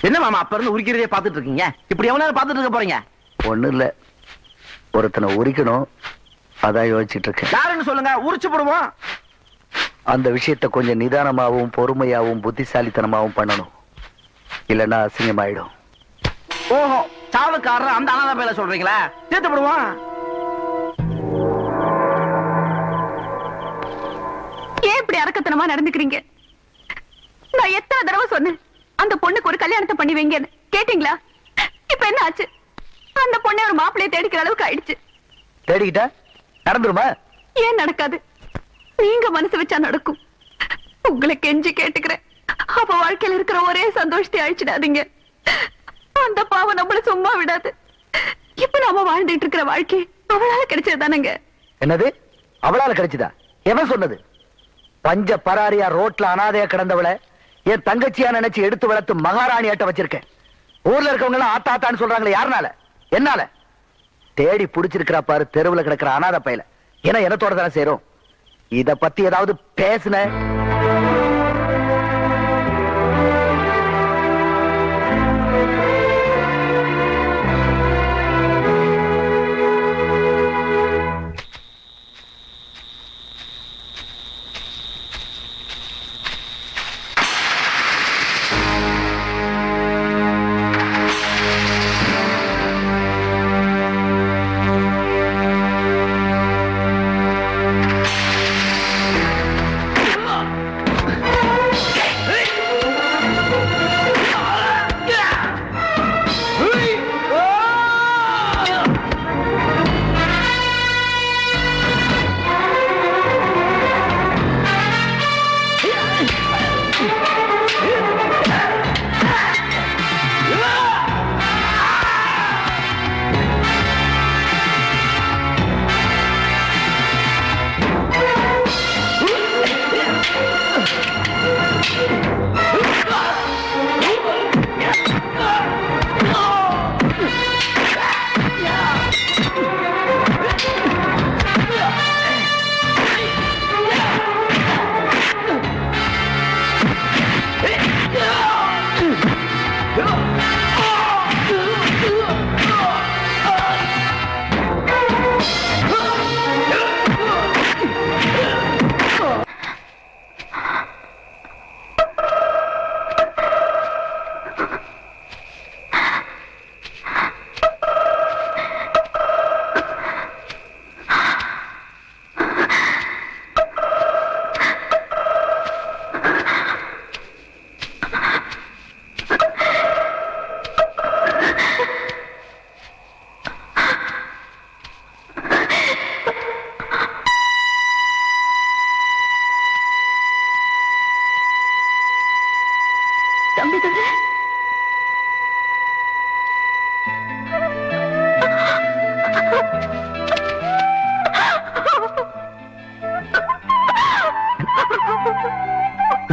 என்ன மாமா அப்ப இருந்து உரிக்கிறதே பாத்துட்டு இருக்கீங்க? இப்படி எவ்வளவு நேரம் பாத்துட்டு இருக்க போறீங்க? ஒண்ணு இல்ல, ஒருத்தனை உரிக்கணும், அதான் யோசிச்சுட்டு இருக்கேன். யாருன்னு சொல்லுங்க, உரிச்சு போடுவோம். அந்த விஷயத்த கொஞ்சம் நிதானமாவும் பொறுமையாவும் புத்திசாலித்தனமாவும் பண்ணணும், இல்லன்னா அசிங்கமாயிடும். ஓஹோ, சாவுக்காரர் அந்த அனாதை பையல சொல்றீங்களா? சேர்த்து போடுவோம். ஏன் இப்படி அரக்கத்தனமா நடந்துக்கிறீங்க? நான் எத்தனை தடவை சொன்னேன் அந்த பொண்ணுக்கு ஒரு கல்யாணத்தை பண்ணி வைங்கன்னு, கேட்டீங்களா? இப்ப என்ன ஆச்சு? அந்த பொண்ணை ஒரு மாப்பிள்ளையை தேடிக்கிற அளவுக்கு ஆயிடுச்சு. தேடிக்கிட்டா நடந்துருமா? ஏன் நடக்காது? நீங்க மனசு வச்சா நடக்கும். உங்களை கெஞ்சி கேட்டுக்கிறேன், அவ வாழ்க்கையில இருக்கிற ஒரே சந்தோஷத்தை அழிச்சிடாதீங்க. அந்த பாவம் நம்மள சும்மா விடாது. இப்ப நாம வாழ்ந்துட்டு இருக்கிற வாழ்க்கை அவளால கிடைச்சதுதானங்க. என்னது அவளால கிடைச்சதா? எவன் சொன்னது? பஞ்ச பராரியா ரோட்ல அனாதையா கிடந்தவளை என் தங்கச்சியா நினைச்சு எடுத்து வளர்த்து மகாராணி ஆட்ட வச்சிருக்கேன். ஊர்ல இருக்கவங்க எல்லாம் ஆத்தா ஆத்தான்னு சொல்றாங்களே, யாருனால? என்னால. தேடி புடிச்சிருக்கிறா பாரு தெருவுல கிடக்கிற அனாதை பையல. ஏன்னா எனத்தோட தானே சேரும். இத பத்தி ஏதாவது பேசுன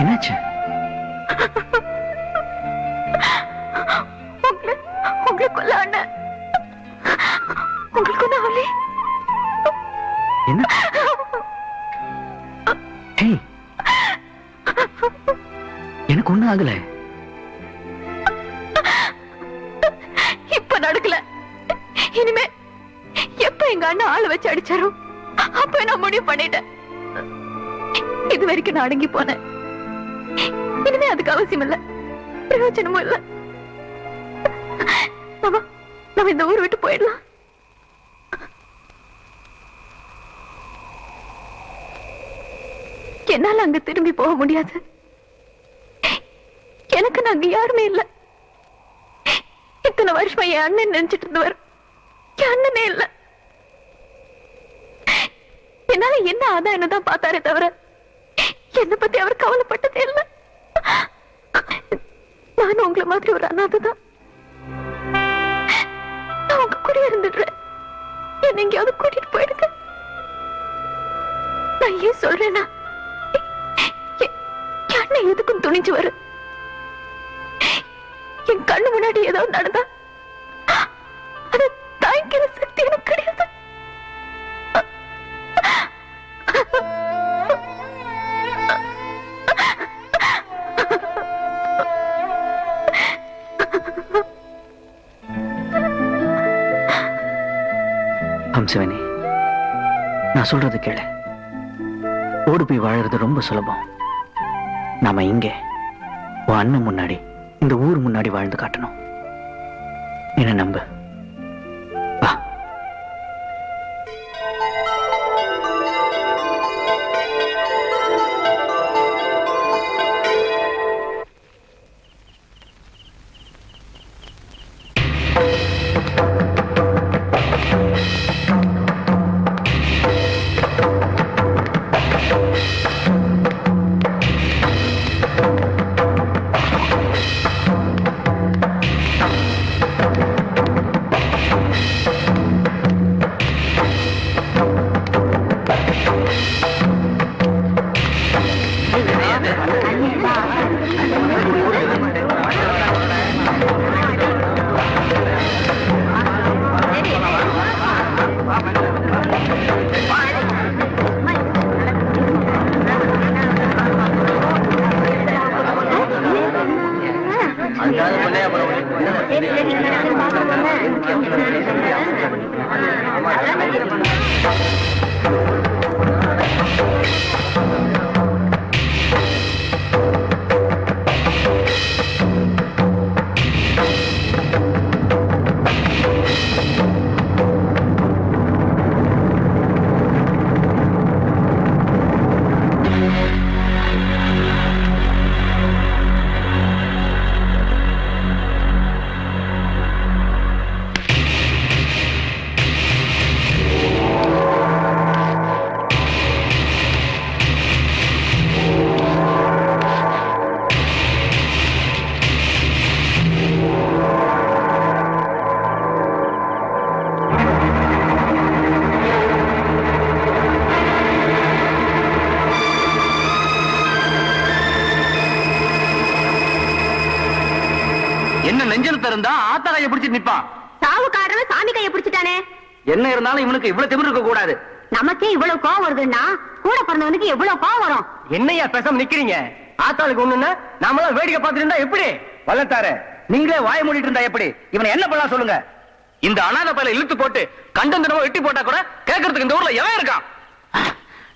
என்னாச்சு? உங்களை கொல்ல அண்ணன். உங்களுக்கு ஒண்ணு ஆகலை? என்ன? ஏய், எனக்கு ஒண்ணும் ஆகல. இப்ப நடக்கல. இனிமே எப்ப எங்க அண்ணன் ஆளு வச்சு அடிச்சாரோ அப்ப நான் முடிவு பண்ணிட்டேன். இது வரைக்கும் நான் அடங்கி போனேன். இனிமே அதுக்கு அவசியம் இல்ல, பிரயோஜனமும் இல்ல. நம்ம இந்த ஊர் விட்டு போயிடலாம். என்னால அங்க திரும்பி போக முடியாது. எனக்கு நாங்க யாருமே இல்ல. இத்தனை வருஷமா என் அண்ணன் நினைச்சிட்டு இருந்தவர் என் அண்ணனே இல்ல. என்னால என்ன ஆதாயம் தான் பார்த்தாரே தவிர என்னை பத்தி அவர் கவலைப்பட்டதே இல்ல. நானும் உங்களை மாதிரி ஒரு அனாதை தான். நான் உங்க கூட இருந்துடுறேன். என்ன எங்கேயாவது கூட்டிட்டு போயிடுங்க. நான் ஏன் சொல்றேன்னா, அண்ணன் எதுக்கும் துணிஞ்சு வரு. என் கண்ணு முன்னாடி ஏதாவது நடந்தா அதை தாங்கிக்கிற சக்தி எனக்கு கிடையாது. நான் சொல்றது கேளு. ஓடு போய் வாழறது ரொம்ப சுலபம். நாம இங்க உன் அண்ணன் முன்னாடி, இந்த ஊர் முன்னாடி வாழ்ந்து காட்டணும். என்ன நம்பு. வா. என்ன நெஞ்சல் இருந்தா ஆத்தா கையை பிடிச்சிட்டு நிப்பான். சாவுக்காரன் சாமி கையை பிடிச்சிட்டானே. என்ன இருந்தாலும் இவனுக்கு இவ்வளவு திமிரு இருக்க கூடாது. நமக்கே இவ்வளவு கோவம் வருதுன்னா கூட பிறந்தவனுக்கு எவ்வளவு கோவம் வரும். என்னையா பேசாம நிக்கிறீங்க? ஆத்தாளுக்கு ஒண்ணுன்னா நாமெல்லாம் வேடிக்கை பார்த்துட்டு இருந்தா எப்படி? வல்லத்தார நீங்களே வாய மூடிட்டு இருந்தா எப்படி? இவனை என்ன பண்ணலாம் சொல்லுங்க. இந்த அனாதை பையில இழுத்து போட்டு கண்டம் தினமும் வெட்டி போட்டா கூட கேட்கறதுக்கு இந்த ஊர்ல எவன் இருக்கான்?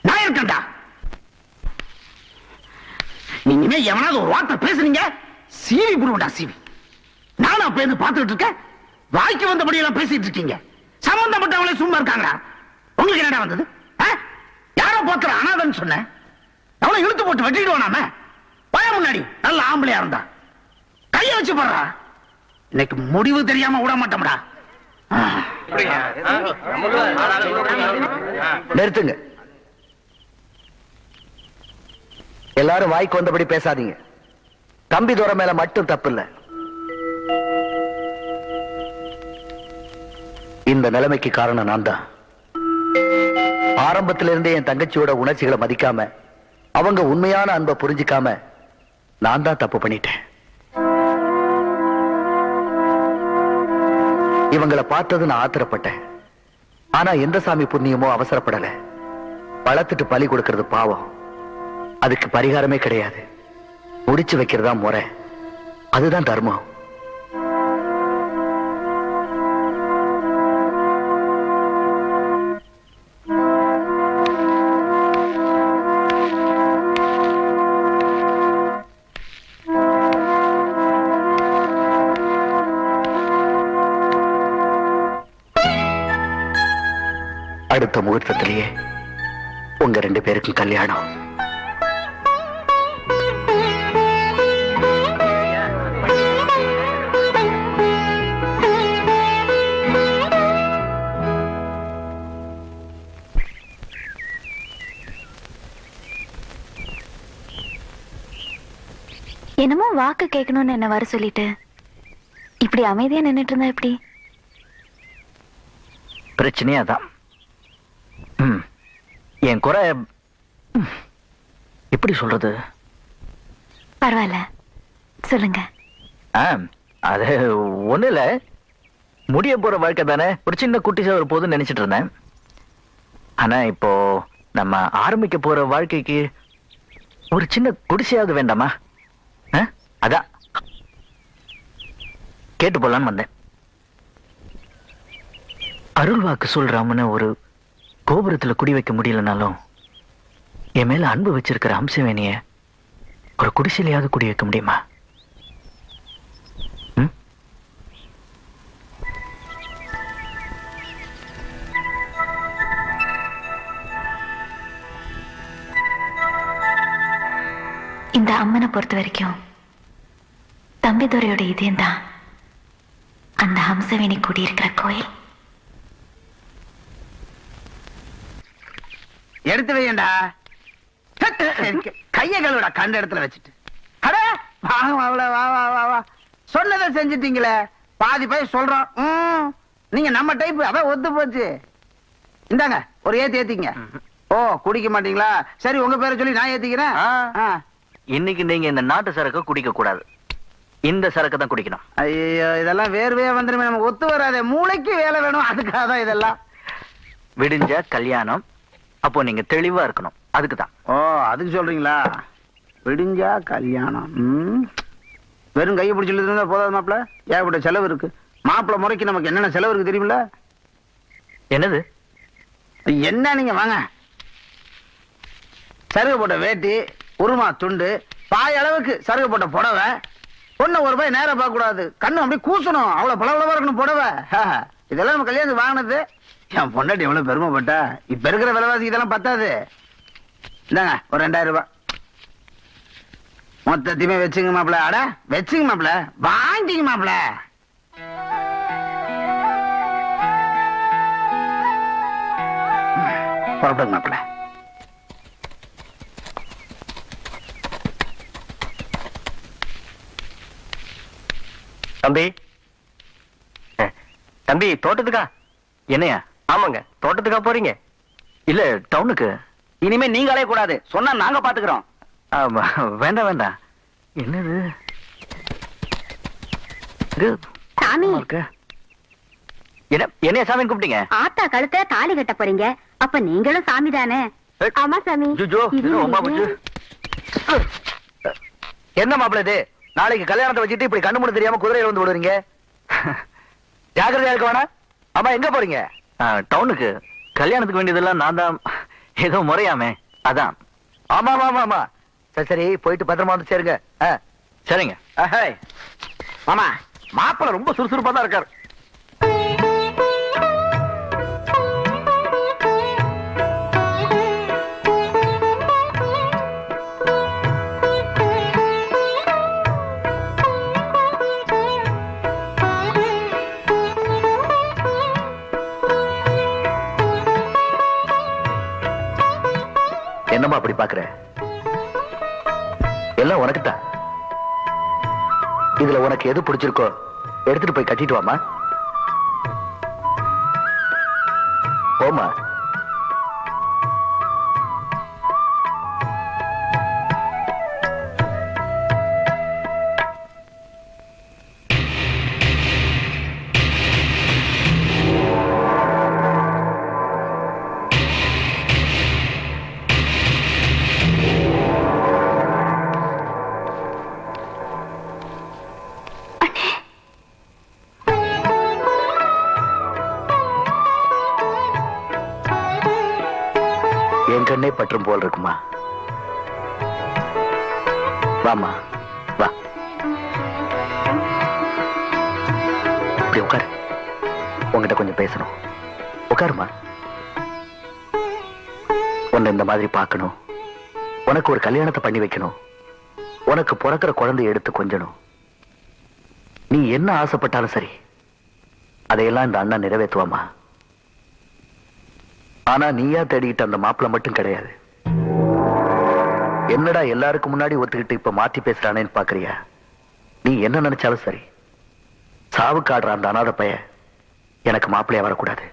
நான் இருக்கேன்டா. நீங்க எவனாவது ஒரு வார்த்தை பேசுறீங்க, சீவி புடுவா சீவி. நானும் அப்ப இருந்து பார்த்துட்டு இருக்கேன். வாய்க்கு வந்தபடியெல்லாம் பேசிட்டு இருக்கீங்க. சம்பந்தப்பட்டவங்களே சும்மா இருக்காங்களா? உங்களுக்கு என்னடா வந்தது? யாரோ போக்குற அனாதன்னு சொன்னேன். அவனை இழுத்து போட்டு வெட்டிடுவானாம பய முன்னாடி நல்ல ஆம்பளையா இருந்தா கைய வச்சு போடுறா. இன்னைக்கு முடிவு தெரியாம விட மாட்டோம்டா. நிறுத்துங்க. எல்லாரும் வாய்க்கு வந்தபடி பேசாதீங்க. தம்பி தூர மேல மட்டும் தப்பு இல்ல. இந்த நிலைமைக்கு காரணம் நான் தான். ஆரம்பத்திலிருந்தே என் தங்கச்சியோட உணர்ச்சிகளை மதிக்காம, அவங்க உண்மையான அன்பை புரிஞ்சுக்காம நான் தான் தப்பு பண்ணிட்டேன். இவங்களை பார்த்தது நான் ஆத்திரப்பட்டேன். ஆனா எந்த சாமி புண்ணியமோ அவசரப்படல. வளர்த்துட்டு பலி கொடுக்கிறது பாவம். அதுக்கு பரிகாரமே கிடையாது. முடிச்சு வைக்கிறதா முறை. அதுதான் தர்மம். அடுத்த முகூர்த்தத்திலேயே உங்க 2 பேருக்கும் கல்யாணம். என்னமோ வாக்கு கேட்கணும்னு என்ன வர சொல்லிட்டு இப்படி அமைதியா நின்னுட்டு இருந்தா எப்படி? பிரச்சனையே அதான். என் குறை எப்படி சொல்றது? பரவாயில்ல, சொல்லுங்க. அது ஒண்ணு இல்ல, முடிய போற வாழ்க்கை தானே, ஒரு சின்ன குட்டி சவர் போதுன்னு நினைச்சிட்டு இருந்தேன். ஆனா இப்போ நம்ம ஆரம்பிக்க போற வாழ்க்கைக்கு ஒரு சின்ன குடிசையாவது வேண்டாமா? அதான் கேட்டு போலான்னு வந்தேன். அருள் வாக்கு சொல்றாமன்னு ஒரு கோபுரத்துல குடி வைக்க முடியலனாலும் என் மேல அன்பு வச்சிருக்கிற அம்சவேணிய ஒரு குடிசையிலையாவது குடி வைக்க முடியுமா? இந்த அம்மனை பொறுத்த வரைக்கும் தம்பிதுரையோட இதயம் தான் அந்த ஹம்சவேணி குடியிருக்கிற கோயில். எடுத்து வையண்டா. கைய கழுவிடா கண்ட இடத்துல வச்சுட்டு. அட வாங்க மாப்பிள, வா வா வா வா. சொன்னதை செஞ்சிட்டீங்களே, பாதி போய் சொல்றோம். நீங்க நம்ம டைப் அதான் ஒத்து போச்சு. இந்தாங்க ஒரு ஏத்திங்க. ஓ குடிக்க மாட்டீங்களா? சரி உங்க பேரை சொல்லி நான் ஏத்திக்கிறேன். இன்னைக்கு நீங்க இந்த நாட்டு சரக்கு குடிக்க கூடாது, இந்த சரக்கு தான் குடிக்கணும். ஐயோ இதெல்லாம் வேர்வையா வந்துருமே, நமக்கு ஒத்து வராதே. மூளைக்கு வேலை வேணும், அதுக்காக தான் இதெல்லாம். விடிஞ்ச கல்யாணம், அப்போ நீங்க தெளிவா இருக்கணும், அதுக்கு தான். ஓ அதுக்கு சொல்றீங்களா? விடிஞ்சா கல்யாணம். வெறும் கையை பிடிச்சி இருந்தா போதாது மாப்பிள, ஏகப்பட்ட செலவு இருக்கு. மாப்பிள முறைக்கு நமக்கு என்னென்ன செலவு இருக்கு தெரியுமில்ல? என்னது என்ன? நீங்க வாங்க. சருக போட்ட வேட்டி, உருமா துண்டு, பாய் அளவுக்கு சருக போட்ட புடவை. பொண்ணை ஒரு ரூபாய் நேரம் பார்க்க கூடாது, கண்ணு அப்படியே கூசணும், அவ்வளவு பளபளவா இருக்கணும் புடவை. இதெல்லாம் நம்ம கல்யாணத்துக்கு வாங்கினது. என் பொண்டாட்டி எவ்வளவு பெருமைப்பட்டா. இப்ப இருக்கிற விலைவாசிக்கு இதெல்லாம் பத்தாது. இந்தாங்க ஒரு 2000 ரூபாய் மொத்தத்தையுமே வச்சுங்க மாப்பிள. அட வச்சுங்க மாப்பிள, வாங்கிங்க மாப்பிள. புறப்படுங்க மாப்பிள. தம்பி, தம்பி தோட்டத்துக்கா? என்னையா? ஆமாங்க, தோட்டத்துக்கா போறீங்க? இல்ல டவுனுக்கு. இனிமே நீங்களே கூடாது, சொன்னா நாங்க பாத்துக்கிறோம். வேண்டாம் வேண்டாம். என்னது சாமி, என்னைய சாமி கூப்பிட்டீங்க? ஆத்தா கழுத்த தாலி கட்ட போறீங்க, அப்ப நீங்களும் சாமி தானே? ஆமா சாமி. என்ன மாப்பிள்ள இது? நாளைக்கு கல்யாணத்தை வச்சுட்டு இப்படி கண்ணு மூணு தெரியாம குதிரையில வந்து விடுறீங்க. ஜாக்கிரதையா இருக்க வேணா. ஆமா எங்க போறீங்க? டவுனுக்கு. கல்யாணத்துக்கு வேண்டியதெல்லாம் நான் தான், ஏதோ முறையாமே, அதான். ஆமா ஆமா ஆமா. சரி சரி, போயிட்டு பத்திரமா வந்து சேருங்க. சரிங்க. மாமா மாப்பிள்ள ரொம்ப சுறுசுறுப்பா தான் இருக்காரு. என்னம்மா அப்படி பாக்குற? எல்லாம் உனக்கு தான். இதுல உனக்கு எது பிடிச்சிருக்கோ எடுத்துட்டு போய் கட்டிட்டு வாமா. போமா. என் கண்ணே பற்றும் போல் இருக்குமா. வாமா வா. இப்படி உட்காரு, உங்ககிட்ட கொஞ்சம் பேசணும். உட்காருமா. உன்னை இந்த மாதிரி பார்க்கணும், உனக்கு ஒரு கல்யாணத்தை பண்ணி வைக்கணும், உனக்கு பிறக்கிற குழந்தைய எடுத்து கொஞ்சணும். நீ என்ன ஆசைப்பட்டாலும் சரி, அதையெல்லாம் இந்த அண்ணன் நிறைவேற்றுவாமா. ஆனா நீயா தேடிக்கிட்ட அந்த மாப்பிள்ள மட்டும் கிடையாது. என்னடா எல்லாருக்கும் முன்னாடி ஒத்துக்கிட்டு இப்ப மாத்தி பேசுறானேன்னு பாக்குறியா? நீ என்ன நினைச்சாலும் சரி, சாவு காடுற அந்த அனாதை பைய எனக்கு மாப்பிள்ளையா வரக்கூடாது.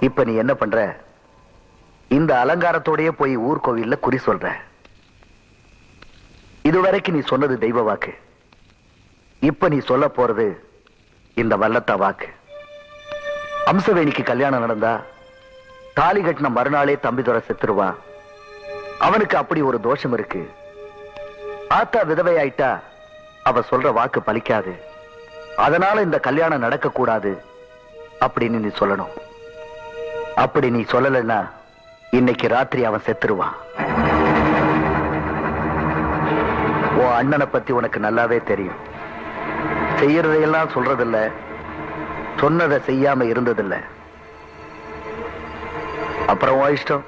இப்ப நீ என்ன பண்ற? இந்த அலங்காரத்தோடயே போய் ஊர் கோவில்ல குறி சொல்ற. இதுவரைக்கும் நீ சொன்னது தெய்வ வாக்கு, இப்ப நீ சொல்ல போறது இந்த வல்லத்தா வாக்கு. அம்சவேணிக்கு கல்யாணம் நடந்தா தாலி கட்டின மறுநாளே தம்பிதுரை செத்துருவான். அவனுக்கு அப்படி ஒரு தோஷம் இருக்கு. ஆத்தா விதவையாயிட்டா அவ சொல்ற வாக்கு பலிக்காது. அதனால இந்த கல்யாணம் நடக்க கூடாது. அப்படின்னு நீ சொல்லணும். அப்படி நீ சொல்லலைன்னா இன்னைக்கு ராத்திரி அவன் செத்துருவான். உன் அண்ணனை பத்தி உனக்கு நல்லாவே தெரியும். செய்யறதையெல்லாம் சொல்றதில்ல, சொன்னதை செய்யாம இருந்ததில்ல. அப்புறம் உன் இஷ்டம்.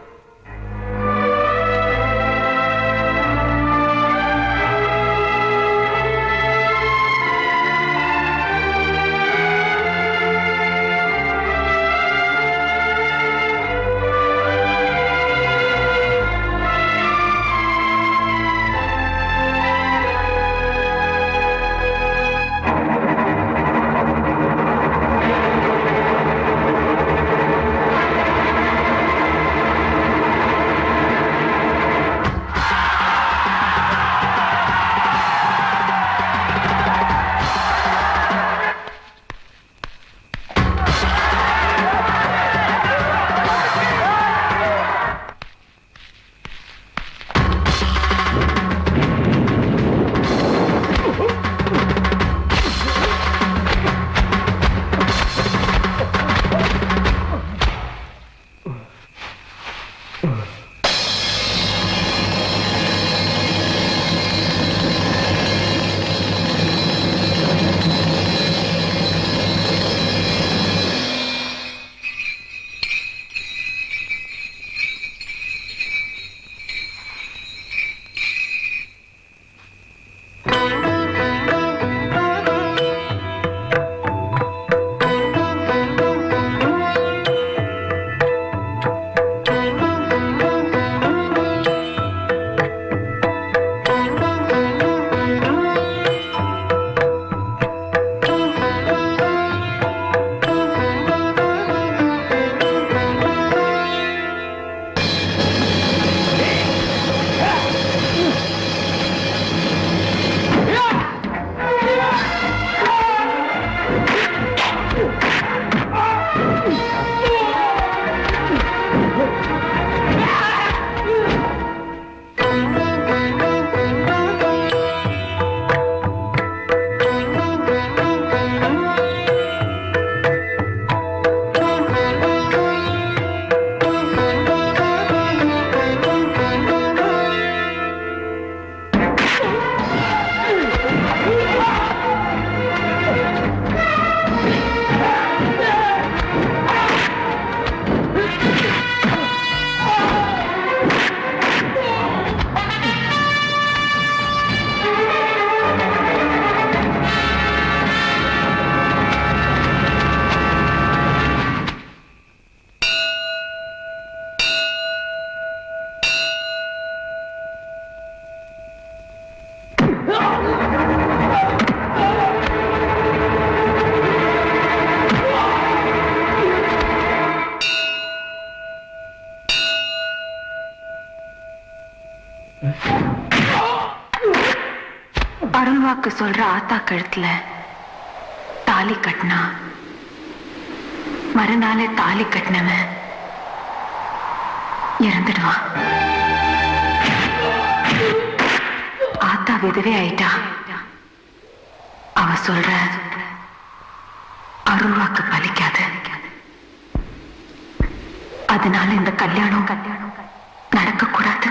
அருள்வாக்கு சொல்ற ஆத்தா கழுத்துல தாலி கட்டினா மறுநாளே தாலி கட்டினவன் இறந்துடுவான். ஆத்தா விதவே ஆயிட்டா. அவ சொல்ற அருள்வாக்கு பலிக்காது. அதனால இந்த கல்யாணம் நடக்க கூடாது.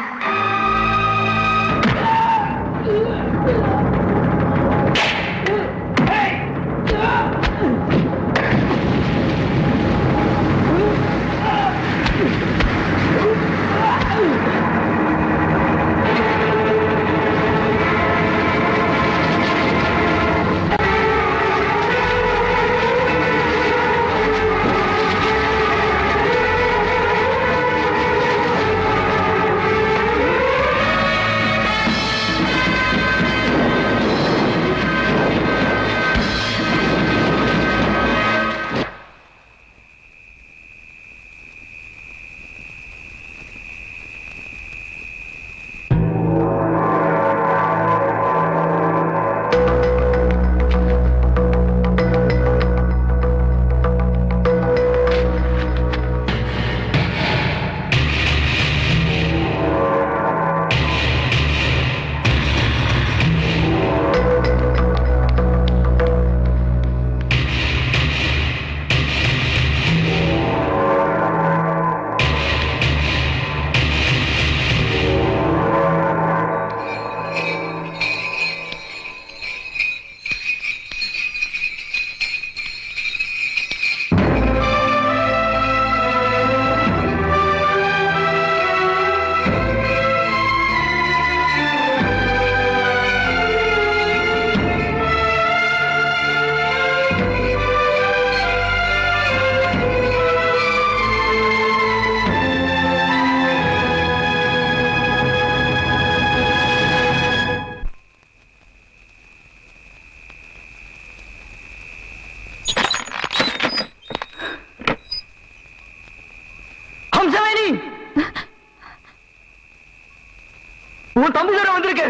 உன் தம்பி தர வந்திருக்க,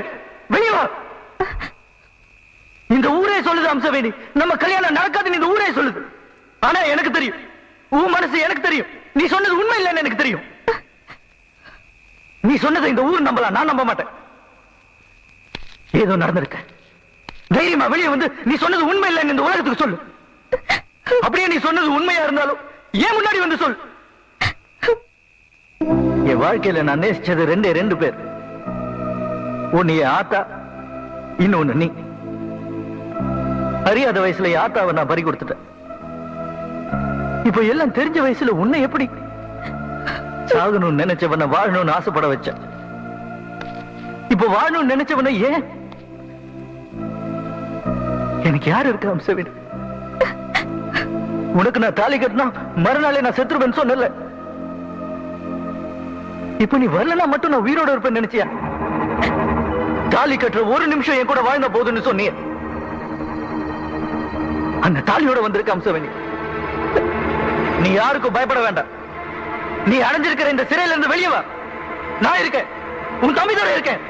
வெளியே வா. இந்த ஊரே சொல்லுது அம்சவேணி, நம்ம கல்யாணம் நடக்காதுன்னு இந்த ஊரே சொல்லுது. ஆனா எனக்கு தெரியும், உன் மனசு எனக்கு தெரியும், நீ சொன்னது உண்மை இல்லைன்னு எனக்கு தெரியும். நீ சொன்னதை இந்த ஊர் நம்பலாம், நான் நம்ப மாட்டேன். ஏதோ நடந்திருக்க, தைரியமா வெளியே வந்து நீ சொன்னது உண்மை இல்லைன்னு இந்த உலகத்துக்கு சொல்லு. அப்படியே நீ சொன்னது உண்மையா இருந்தாலும் ஏன் முன்னாடி வந்து சொல். என் வாழ்க்கையில நான் நேசிச்சது ரெண்டு பேர். ஒன்னு என் ஆத்தா, இன்னொன்னு நீ. அறியாத வயசுல என் ஆத்தாவை நான் பறி கொடுத்துட்டேன். இப்ப எல்லாம் தெரிஞ்ச வயசுல உன்னை எப்படி சாகணும்னு நினைச்சவன வாழணும்னு ஆசைப்பட வச்சேன். இப்ப வாழணும்னு நினைச்சவன ஏன்? எனக்கு யாரு இருக்கா அம்சவேணி? உனக்கு நான் தாலி கட்டினா மறுநாளே நான் செத்துருவேன் சொன்னல. இப்ப நீ வரலனா மட்டும் நான் உயிரோட இருப்பேன் நினைச்சியா? தாலி கட்டுற ஒரு நிமிஷம் என் கூட வாழ்ந்த போதுன்னு சொன்னிய. அந்த தாலியோட வந்திருக்க அம்சவேணி. நீ யாருக்கும் பயப்பட வேண்டாம். நீ அடைஞ்சிருக்கிற இந்த சிறையில இருந்து வெளியே வா. நான் இருக்கேன், உன் தம்பிதோட இருக்கேன்.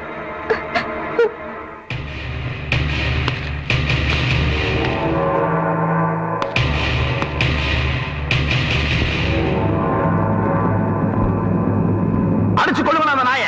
அடிச்சு கொள்ளுவன அந்த நாய.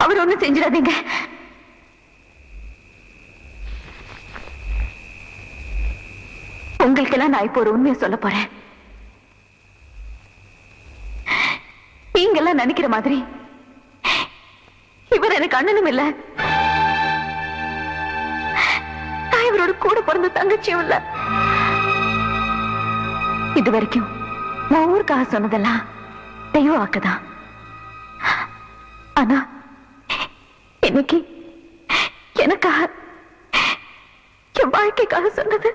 அவர் ஒண்ணும் செஞ்சிடாதீங்க. உங்களுக்கெல்லாம் நான் இப்போ ஒரு உண்மையை சொல்ல போறேன். நீங்க எல்லாம் நினைக்கிற மாதிரி இவர் எனக்கு அண்ணனும் இல்ல, நான் இவரோட கூட பிறந்த தங்கச்சியும் இல்ல. இது வரைக்கும் நான் ஊருக்காக சொன்னதெல்லாம் தெய்வ வாக்குதான். ஆனா இன்னைக்கு எனக்காக, என் வாழ்க்கைக்காக சொன்னது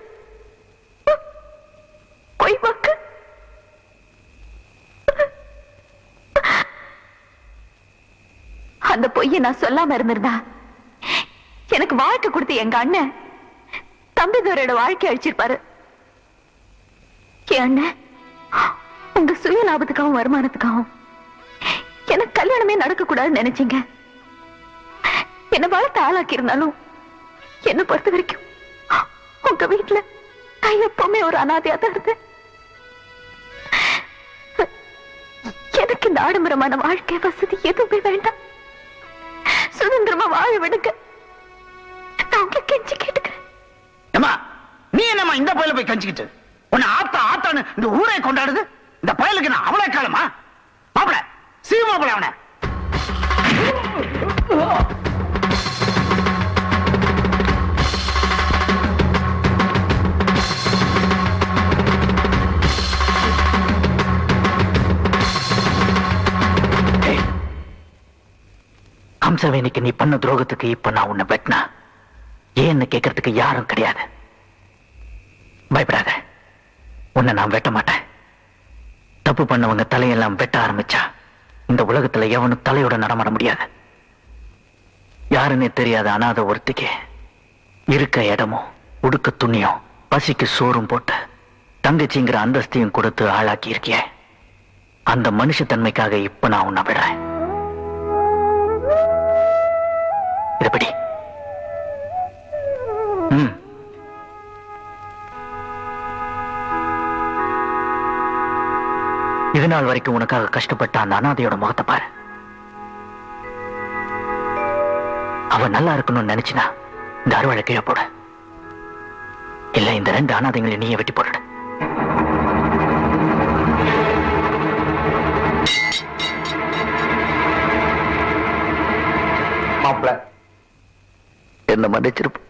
பொய் வாக்கு. அந்த பொய்யை நான் சொல்லாம இருந்திருந்தா எனக்கு வாழ்க்கை கொடுத்து எங்க அண்ணன் தம்பிதோரோட வாழ்க்கை அழிச்சிருப்பாரு. என் அண்ணன் உங்க சுய லாபத்துக்காகவும் வருமானத்துக்காகவும் எனக்கு கல்யாணமே நடக்க கூடாதுன்னு நினைச்சீங்க. என்ன வளர்த்து ஆளாக்கி இருந்தாலும் என்ன பொறுத்த வரைக்கும் உங்க வீட்டுல நான் எப்பவுமே ஒரு அனாதையா தான் இருந்தேன். எனக்கு இந்த ஆடம்பரமான வாழ்க்கை வசதி எதுவுமே வேண்டாம். சுதந்திரமா வாழ விடுங்க. என்னமா இந்த பயல போய் கஞ்சிக்கிட்டு உன்னை ஆத்தா ஆத்தான்னு இந்த ஊரை கொண்டாடுது. இந்த பயலுக்கு நான் அவளே காலமா? மாப்பிள சீ மாப்பிள அவனை. ஹம்சவேணிக்கு நீ பண்ண துரோகத்துக்கு இப்ப நான் உன்னை வெட்டினா ஏன்னு கேட்கறதுக்கு யாரும் கிடையாது. பயப்படாத, உன்னை நான் வெட்ட மாட்டேன். தப்பு பண்ணவங்க தலையெல்லாம் வெட்ட ஆரம்பிச்சா இந்த உலகத்துல எவனும் தலையோட நடமாட முடியாது. யாருன்னே தெரியாத அனாதை ஒருத்திக்கு இருக்க இடமும் உடுக்க துணியும் பசிக்கு சோறும் போட்டு தங்கச்சிங்கிற அந்தஸ்தையும் கொடுத்து ஆளாக்கி இருக்கிய அந்த மனுஷத்தன்மைக்காக இப்ப நான் உன்னை விடுறேன். எப்படி? இது நாள் வரைக்கும் உனக்காக கஷ்டப்பட்ட அந்த அனாதையோட முகத்தை பாரு. அவ நல்லா இருக்கணும்னு நினைச்சினா இந்த அறுவாழை கீழே போடு. இல்ல இந்த 2 அனாதைங்களை நீயே வெட்டி போடு. மாப்பிள்ள என்ன மன்னிச்சிருப்பு.